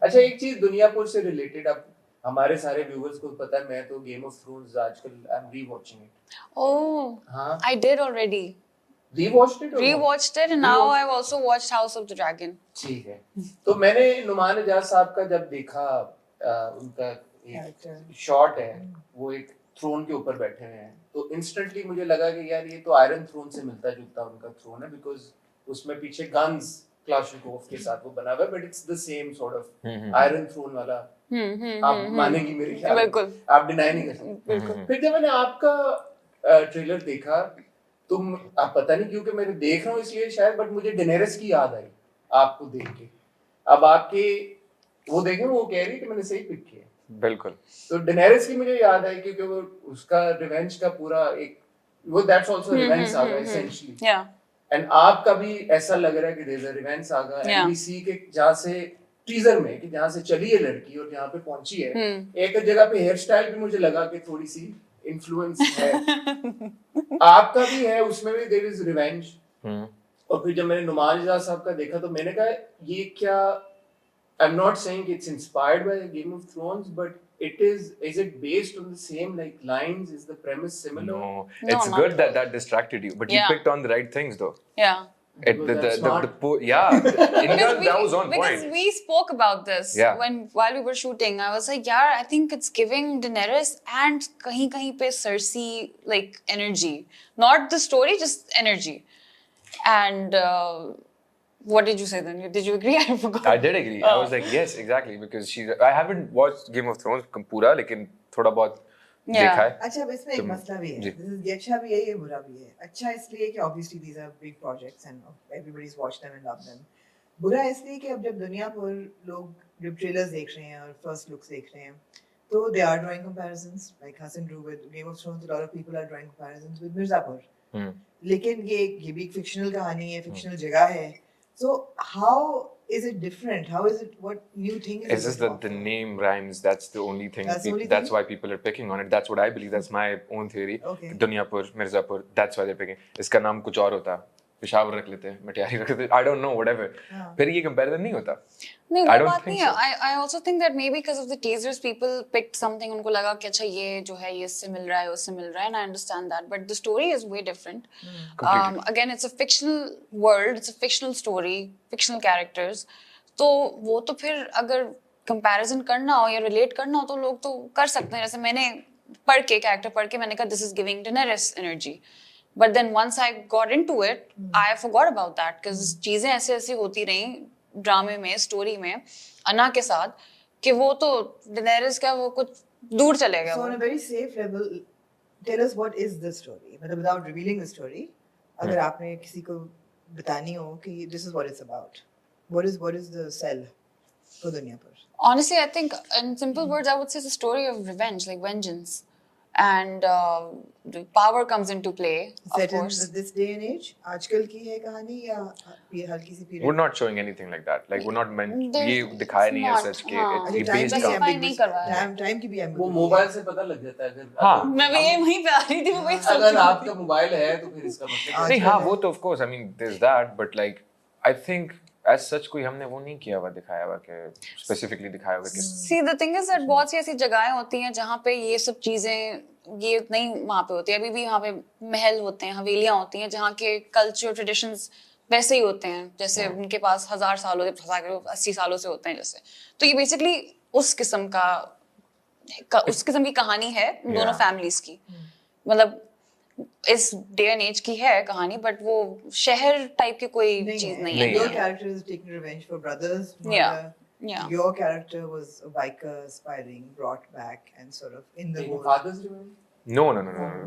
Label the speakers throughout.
Speaker 1: अच्छा एक चीज दुनियापुर से रिलेटेड, अब हमारे सारे व्यूअर्स को पता है, मैं तो गेम ऑफ थ्रोन्स आजकल I am rewatching it.
Speaker 2: Oh,
Speaker 1: हाँ,
Speaker 2: I did already.
Speaker 1: रीवॉच्ड इट और
Speaker 2: Rewatched it, and now I've also watched House of the Dragon.
Speaker 1: ठीक है। तो मैंने नुमान एजाज साहब का जब देखा, उनका एक शॉट है, वो एक थ्रोन के ऊपर बैठे हुए हैं, तो इंस्टेंटली मुझे लगा कि यार ये तो आयरन थ्रोन से मिलता जुलता उनका थ्रोन है, बिकॉज उसमें पीछे गन्स क्लाशनिकोव के साथ वो बना हुआ है, but it's the same sort of iron throne वाला। आप मानेंगी मेरे ख्याल,
Speaker 2: बिल्कुल,
Speaker 1: आप डिनाई नहीं कर सकते।
Speaker 2: बिल्कुल।
Speaker 1: फिर जब मैंने आपका ट्रेलर देखा, तुम, आप पता नहीं क्योंकि मैं देख रहा हूँ इसलिए शायद, बट मुझे डेनेरिस की याद आई आपको देख के। अब आपके वो देखें, वो कह रही कि मैंने सही पिक किया।
Speaker 3: बिल्कुल।
Speaker 1: तो डेनेरिस की मुझे याद आई क्योंकि वो उसका रिवेंज का पूरा एक, वो that's also revenge saga essentially.
Speaker 2: या
Speaker 1: एंड आपका भी ऐसा लग रहा है कि there is a revenge saga, and we see के जहां से टीजर में कि जहां से चली है लड़की और जहां पे पहुंची है, एक जगह पे हेयर स्टाइल भी मुझे लगा कि थोड़ी सी इन्फ्लुएंस है। आपका भी है, उसमें भी देयर इज रिवेंज। और फिर जब मैंने नुमान इजाज साहब का देखा तो मैंने कहा ये क्या, I'm not saying it's inspired by Game of Thrones, but is it based on the same like lines? Is the premise similar?
Speaker 3: No,
Speaker 2: No,
Speaker 3: it's
Speaker 2: not
Speaker 3: good
Speaker 2: at
Speaker 3: that
Speaker 2: all.
Speaker 3: that distracted you, but
Speaker 2: Yeah.
Speaker 3: you picked on the right things though.
Speaker 2: Yeah.
Speaker 1: Because that's smart.
Speaker 3: That was on
Speaker 2: because
Speaker 3: point.
Speaker 2: we spoke about this
Speaker 3: Yeah.
Speaker 2: while we were shooting. I was like, yeah, I think it's giving Daenerys and kahin pe Cersei like energy, not the story, just energy. And what did you say then? Did you agree? I forgot.
Speaker 3: I did agree. I was like, yes, exactly, because I haven't watched Game of Thrones पूरा, लेकिन थोड़ा बहुत देखा है।
Speaker 4: अच्छा, अब इसमें एक मसला भी है, ये अच्छा भी है, ये बुरा भी है। अच्छा इसलिए कि obviously these are big projects and everybody's watched them and loved them. बुरा इसलिए कि अब जब दुनिया भर लोग जब trailers देख रहे हैं और first looks देख रहे हैं, तो they are drawing comparisons, like Hassan drew with Game of Thrones. A lot of people are drawing comparisons with Mirzapur. लेकिन ये भी एक fictional कहानी है, fictional जगह है. So how is it different? How is it? What new thing is it?
Speaker 3: It's just that the name rhymes. That's the only thing.
Speaker 4: That's the only
Speaker 3: That's
Speaker 4: thing?
Speaker 3: why people are picking on it. That's what I believe. That's my own theory.
Speaker 4: Okay.
Speaker 3: Dunyapur, Mirzapur. That's why they're picking. इसका नाम कुछ और होता, पेशावर रख लेते, मटियारी रख लेते. I don't know, whatever. फिर ये comparison नहीं होता.
Speaker 2: नहीं,
Speaker 3: I
Speaker 2: वो
Speaker 3: don't
Speaker 2: बात
Speaker 3: think
Speaker 2: नहीं है.
Speaker 3: so.
Speaker 2: I also think that maybe because of the teasers, people picked something. उनको लगा कि अच्छा ये जो है ये इससे मिल रहा है, उससे मिल रहा है, and I understand that. But the story is way different.
Speaker 3: Completely.
Speaker 2: Again, it's a fictional world, it's a fictional story, fictional characters. तो वो तो फिर अगर comparison करना हो या relate करना हो तो लोग तो कर सकते हैं. जैसे मैंने character पढ़ के मैंने कहा this is giving Daenerys energy. But then once I got into it, I forgot about that because चीजें ऐसे होती रही ड्रामे में, स्टोरी में, अन्ना के साथ, कि वो तो Daenerys का वो कुछ दूर चले गया.
Speaker 4: So on a very safe level, tell us what is the story. मतलब without revealing the story, अगर आपने किसी को बतानी हो कि this is what it's about. What is the sell for दुनिया पर?
Speaker 2: Honestly, I think in simple words, I would say it's a story of revenge, like vengeance. And the power comes into play, of
Speaker 4: Set
Speaker 2: course.
Speaker 4: in this day and age, आजकल की है कहानी या ये हल्की सी period?
Speaker 3: We're not showing anything like that. Like we're not meant.
Speaker 2: There's-
Speaker 3: ये दिखाया नहीं है
Speaker 2: it's
Speaker 3: सच
Speaker 2: not,
Speaker 3: के.
Speaker 2: हाँ.
Speaker 3: ये
Speaker 4: time
Speaker 3: based
Speaker 4: की
Speaker 3: on.
Speaker 2: specify नहीं करवाया है.
Speaker 4: time की भी
Speaker 1: वो
Speaker 4: ambiguity
Speaker 1: मोबाइल
Speaker 4: है.
Speaker 1: से पता लग जाता है अगर,
Speaker 3: हाँ.
Speaker 2: मैं भी ये वहीं पे आ रही थी, मैं वही सोच
Speaker 1: अगर
Speaker 2: रही थी.
Speaker 1: आपका मोबाइल है तो फिर इसका मतलब
Speaker 3: नहीं हाँ वो तो of course I mean there's that, but like I think as such कोई हमने वो नहीं किया हुआ, दिखाया हुआ कि specifically दिखाया हुआ कि
Speaker 2: See, the thing is that बहुत सी ऐसी जगहें होती हैं जहाँ पे ये सब चीजें ये नहीं वहाँ पे होती है. अभी भी यहाँ पे महल होते हैं, हवेलियाँ होती हैं जहाँ के कल्चर ट्रेडिशंस वैसे ही होते हैं जैसे उनके पास 1000 सालों से 80 सालों से होते हैं जैसे. तो ये बेसिकली उस किस्म की कहानी है दोनों फैमिलीज की. मतलब इस डे एंड एज की है कहानी, बट वो शहर टाइप की कोई चीज नहीं है.
Speaker 4: Your character is taking revenge for brothers.
Speaker 2: Yeah.
Speaker 4: Your character was a biker aspiring, brought back and sort of in the
Speaker 1: एक
Speaker 4: whole.
Speaker 1: Father's revenge.
Speaker 3: No.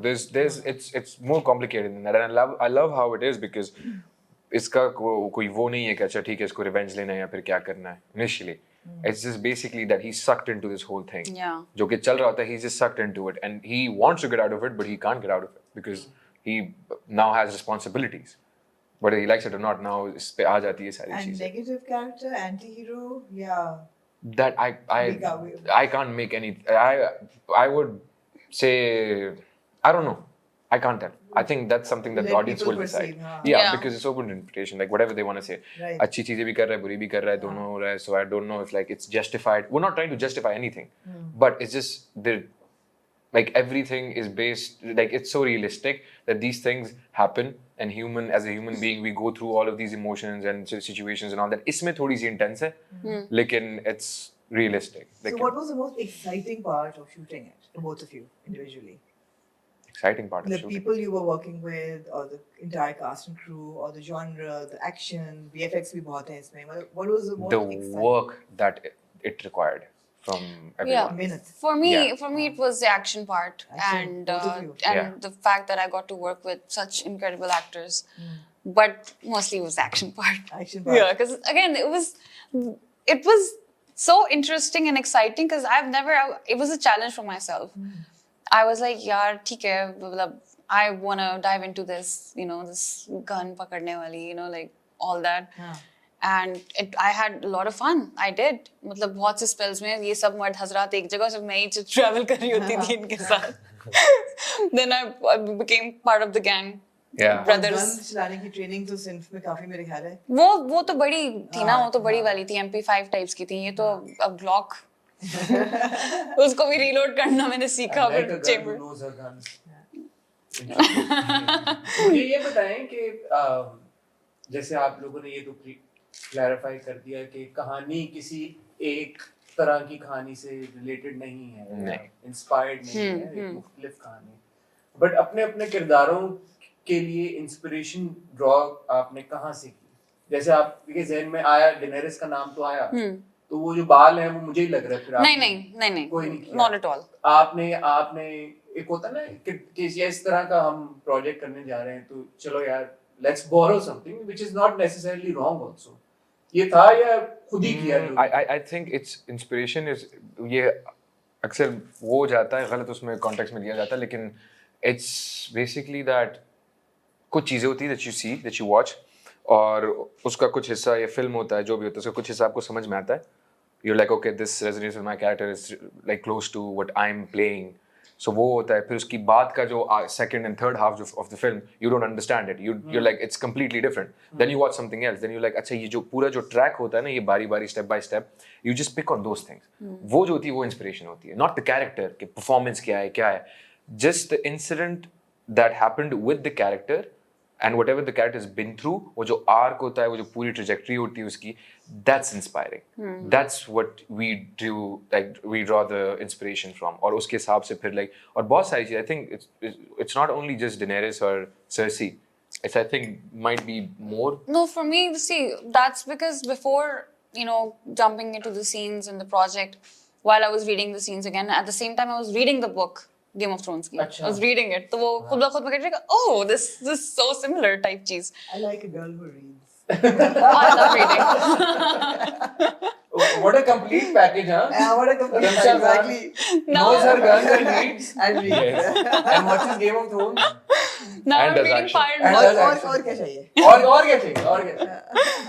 Speaker 3: There's it's more complicated than that, and I love how it is because इसका कोई वो नहीं है कि अच्छा ठीक है इसको रिवेंज लेना है या फिर क्या करना है initially. It's just basically that he's sucked into this whole thing.
Speaker 2: Yeah.
Speaker 3: जो कि चल रहा होता है, he's just sucked into it and he wants to get out of it, but he can't get out of it because he now has responsibilities. Whether he likes it or not, now इस पे आ जाती है सारी
Speaker 4: And
Speaker 3: चीजें.
Speaker 4: negative character, anti-hero, yeah.
Speaker 3: That I can't make any. I would say I don't know. I can't tell. I think that's something that the
Speaker 4: Let
Speaker 3: audience
Speaker 4: people
Speaker 3: will decide.
Speaker 4: perceive, हाँ.
Speaker 3: Yeah,
Speaker 2: Yeah.
Speaker 3: because it's open interpretation, like whatever they want to say.
Speaker 4: Right.
Speaker 3: अच्छी चीजें भी कर रहा है, बुरी भी कर रहा है, दोनों हो रहा है. So I don't know if like it's justified. We're not trying to justify anything, but it's just like everything is based, like it's so realistic that these things happen, and as a human being, we go through all of these emotions and situations and all that. इसमें थोड़ी सी intense है, लेकिन it's realistic.
Speaker 4: So what was the most exciting part of shooting it for both of you individually?
Speaker 3: Exciting part of
Speaker 4: The
Speaker 3: shooting.
Speaker 4: people you were working with, or the entire cast and crew, or the genre, the action, VFX भी बहुत है इसमें. What was the most
Speaker 3: The
Speaker 4: exciting?
Speaker 3: work that it required from everyone.
Speaker 4: Minutes.
Speaker 2: For me,
Speaker 3: Yeah.
Speaker 2: it was the action part,
Speaker 4: Action,
Speaker 2: and
Speaker 4: both of you.
Speaker 3: Yeah.
Speaker 2: the fact that I got to work with such incredible actors. But mostly it was the action part.
Speaker 4: Action part.
Speaker 2: Yeah, because again, it was so interesting and exciting because it was a challenge for myself. I was like, yaar, theek hai, matlab, I want to dive into this, this gun pakadne wali, like all that.
Speaker 4: हाँ.
Speaker 2: And I had a lot of fun. I did. मतलब बहुत से spells में ये सब मर्द हजरात एक जगह सिर्फ मैं ही travel कर रही होती थी इनके साथ. Then I became part of the gang.
Speaker 3: Yeah.
Speaker 2: Brothers.
Speaker 4: Guns चलाने की training तो सिंफ में काफी मेरे ख्याल है.
Speaker 2: वो तो बड़ी थी ना, वो तो बड़ी वाली थी, MP5 टाइप्स की थी. ये तो अब Glock. उसको भी reload करना मैंने सीखा.
Speaker 1: I like a girl who knows her guns. मुझे ये बताएं कि जैसे आप लोगों ने ये तो क्लैरिफाई कर दिया कि कहानी किसी एक तरह की कहानी से रिलेटेड नहीं है, इंस्पायर्ड नहीं है, एक मुख्तलिफ कहानी. बट अपने अपने किरदारों के लिए इंस्पिरेशन ड्रॉ आपने कहाँ से की? जैसे आपके ज़हन में आया, डेनेरिस का नाम तो आया, तो वो जो बाल है वो मुझे ही लग रहा है. फिर
Speaker 2: नहीं,
Speaker 1: कोई नहीं किया.
Speaker 2: not at all.
Speaker 1: आपने एक होता ना कि इस तरह का हम प्रोजेक्ट करने जा रहे हैं तो चलो यार let's borrow something which is not necessarily wrong also. ये था या खुद ही किया?
Speaker 3: I think it's inspiration is ये अक्सर वो हो जाता है, गलत उसमें कॉन्टेक्स्ट में लिया जाता है, लेकिन it's basically that कुछ चीज़ें होती है that you see, that you watch, और उसका कुछ हिस्सा या फिल्म होता है, जो भी होता है, उसका कुछ हिस्सा आपको समझ में आता है. You're like, okay, this resonates with my character, is like close to what I'm playing. So वो होता है. फिर उसकी बाद का जो second and third half of the film, you don't understand it. You're like, it's completely different. Then you watch something else. Then you're like, अच्छा ये जो पूरा जो track होता है ना, ये बारी-बारी step by step, you just pick on those things. वो जो होती है वो inspiration होती है. Not the character, कि performance क्या है. Just the incident that happened with the character and whatever the character has been through, वो जो arc होता है, वो जो पूरी trajectory होती है उसकी, that's inspiring. That's what we do, like we draw the inspiration from. और उसके हिसाब से फिर like, और बहुत सारी चीज़, I think it's not only just Daenerys or Cersei. It's, I think, might be more.
Speaker 2: No, for me, see, that's because before, jumping into the scenes in the project, while I was reading the scenes again, at the same time I was reading the book, Game of Thrones की. I was reading it. तो वो खुद ब खुद में कहते हैं, oh, this is so similar type cheese.
Speaker 4: I like a girl who reads.
Speaker 2: I love reading.
Speaker 1: What a complete package, huh?
Speaker 4: Yeah, what a complete
Speaker 1: Ramsha
Speaker 4: exactly.
Speaker 1: knows her guns and reads
Speaker 4: And reads.
Speaker 3: Yes.
Speaker 1: and watches Game of Thrones.
Speaker 2: Now
Speaker 3: And
Speaker 2: I'm
Speaker 3: does
Speaker 2: reading
Speaker 3: action.
Speaker 2: Fire and
Speaker 1: And
Speaker 2: Blood.
Speaker 1: does
Speaker 4: और क्या चाहिए?
Speaker 1: और क्या चाहिए?